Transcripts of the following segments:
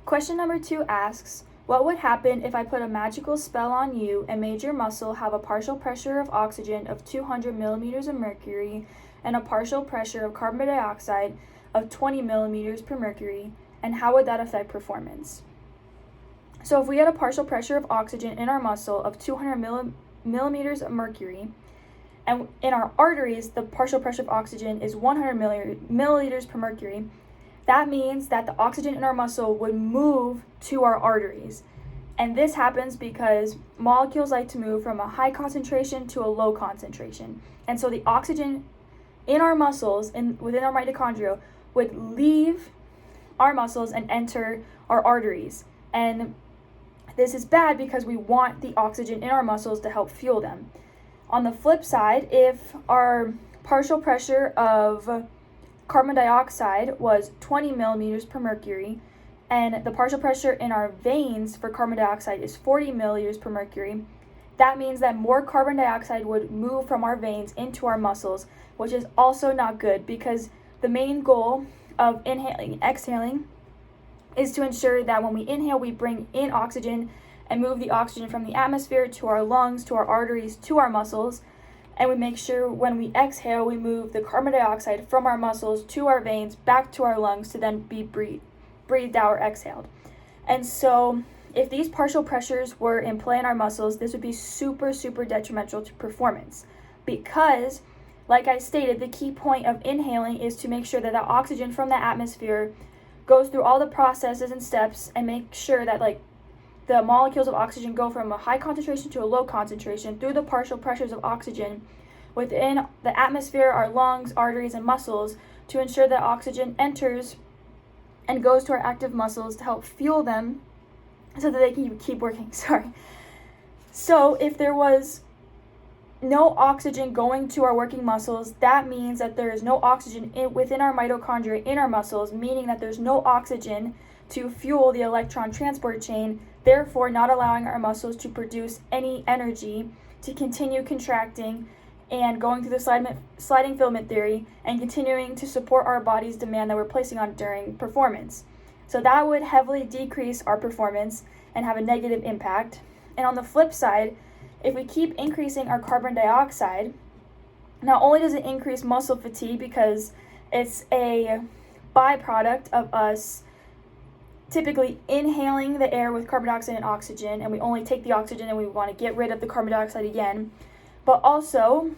Question number 2 asks, what would happen if I put a magical spell on you and made your muscle have a partial pressure of oxygen of 200 millimeters of mercury and a partial pressure of carbon dioxide of 20 millimeters per mercury, and how would that affect performance? So if we had a partial pressure of oxygen in our muscle of 200 millimeters of mercury, and in our arteries, the partial pressure of oxygen is 100 milliliters per mercury, that means that the oxygen in our muscle would move to our arteries. And this happens because molecules like to move from a high concentration to a low concentration. And so the oxygen in our muscles, within our mitochondria, would leave our muscles and enter our arteries. And this is bad because we want the oxygen in our muscles to help fuel them. On the flip side, if our partial pressure of carbon dioxide was 20 millimeters per mercury, and the partial pressure in our veins for carbon dioxide is 40 milliliters per mercury, that means that more carbon dioxide would move from our veins into our muscles, which is also not good because the main goal of inhaling and exhaling is to ensure that when we inhale, we bring in oxygen and move the oxygen from the atmosphere to our lungs, to our arteries, to our muscles. And we make sure when we exhale, we move the carbon dioxide from our muscles to our veins, back to our lungs to then be breathed out or exhaled. And so if these partial pressures were in play in our muscles, this would be super, super detrimental to performance because, like I stated, the key point of inhaling is to make sure that the oxygen from the atmosphere goes through all the processes and steps and make sure that the molecules of oxygen go from a high concentration to a low concentration through the partial pressures of oxygen within the atmosphere, our lungs, arteries, and muscles to ensure that oxygen enters and goes to our active muscles to help fuel them so that they can keep working. So if there was no oxygen going to our working muscles, that means that there is no oxygen within our mitochondria in our muscles, meaning that there's no oxygen to fuel the electron transport chain, therefore not allowing our muscles to produce any energy to continue contracting and going through the sliding filament theory and continuing to support our body's demand that we're placing on it during performance. So that would heavily decrease our performance and have a negative impact. And on the flip side, if we keep increasing our carbon dioxide, not only does it increase muscle fatigue because it's a byproduct of us typically inhaling the air with carbon dioxide and oxygen, and we only take the oxygen and we want to get rid of the carbon dioxide again, but also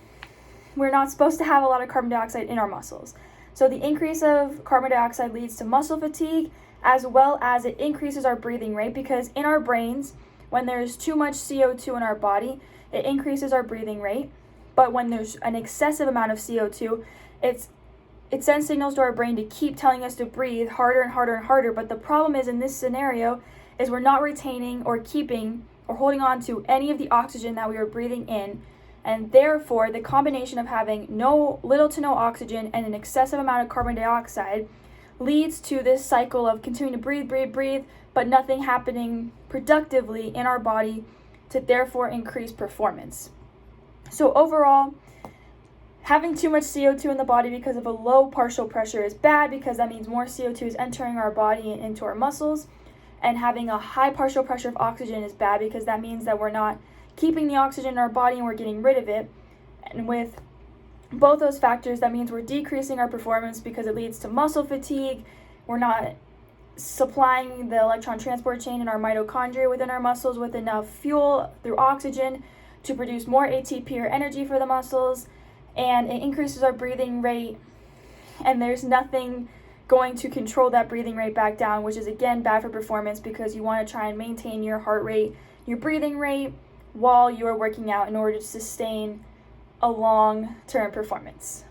we're not supposed to have a lot of carbon dioxide in our muscles. So the increase of carbon dioxide leads to muscle fatigue, as well as it increases our breathing rate because in our brains, when there's too much CO2 in our body, it increases our breathing rate. But when there's an excessive amount of CO2, it sends signals to our brain to keep telling us to breathe harder and harder and harder. But the problem is in this scenario is we're not retaining or keeping or holding on to any of the oxygen that we are breathing in. And therefore, the combination of having little to no oxygen and an excessive amount of carbon dioxide leads to this cycle of continuing to breathe, but nothing happening productively in our body to therefore increase performance. So overall, having too much CO2 in the body because of a low partial pressure is bad because that means more CO2 is entering our body and into our muscles. And having a high partial pressure of oxygen is bad because that means that we're not keeping the oxygen in our body and we're getting rid of it. And with both those factors, that means we're decreasing our performance because it leads to muscle fatigue. We're not supplying the electron transport chain in our mitochondria within our muscles with enough fuel through oxygen to produce more ATP or energy for the muscles, and it increases our breathing rate, and there's nothing going to control that breathing rate back down, which is again bad for performance because you want to try and maintain your heart rate, your breathing rate while you are working out in order to sustain a long-term performance.